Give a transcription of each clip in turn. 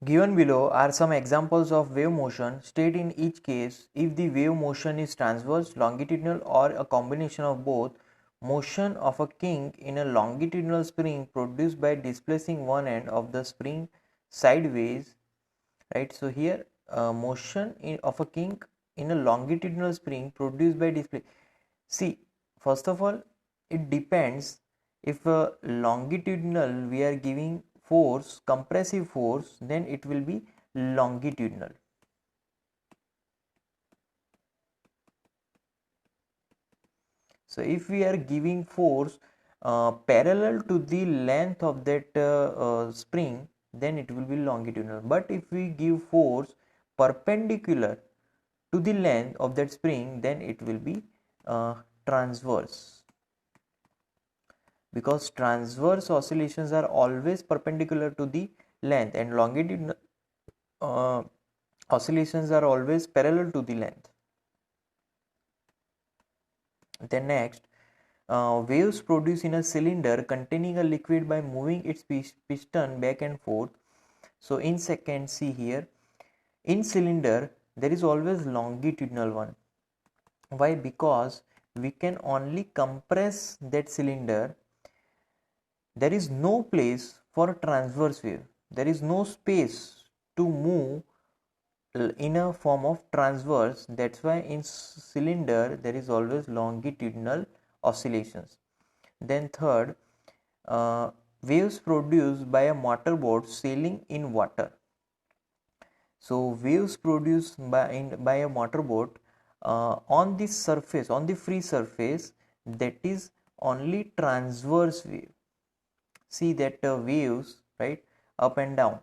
Given below are some examples of wave motion. State in each case if the wave motion is transverse, longitudinal, or a combination of both. Motion of a kink in a longitudinal spring produced by displacing one end of the spring sideways, right? So here of a kink in a longitudinal spring produced by display. See, first of all, it depends. If a longitudinal we are giving force, compressive force, then it will be longitudinal. So if we are giving force parallel to the length of that spring, then it will be longitudinal. But if we give force perpendicular to the length of that spring, then it will be transverse, because transverse oscillations are always perpendicular to the length and longitudinal uh, oscillations are always parallel to the length. Then next, waves produced in a cylinder containing a liquid by moving its piston back and forth. So in second, see here, in cylinder there is always longitudinal one. Why? Because we can only compress that cylinder. There is no place for a transverse wave. There is no space to move in a form of transverse. That's why in cylinder there is always longitudinal oscillations. Then third, waves produced by a motorboat sailing in water. So waves produced by a motorboat on the surface, on the free surface, that is only transverse wave. See that waves, right, up and down,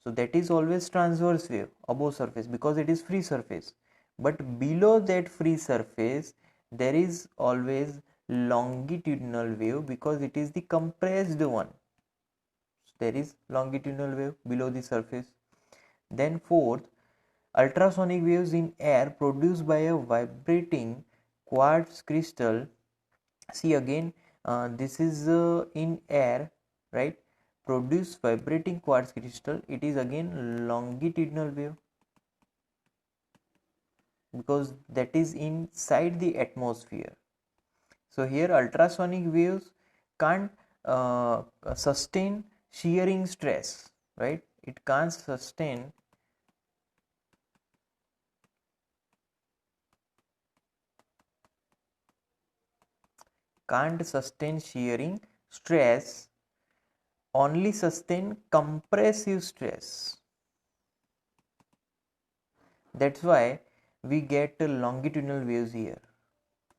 so that is always transverse wave above surface because it is free surface. But below that free surface there is always longitudinal wave because it is the compressed one. So there is longitudinal wave below the surface. Then fourth, ultrasonic waves in air produced by a vibrating quartz crystal. See again, this is in air, right, produce vibrating quartz crystal. It is again longitudinal wave because that is inside the atmosphere. So here ultrasonic waves can't sustain shearing stress, right? It can't sustain shearing stress, only sustain compressive stress. That's why we get longitudinal waves here.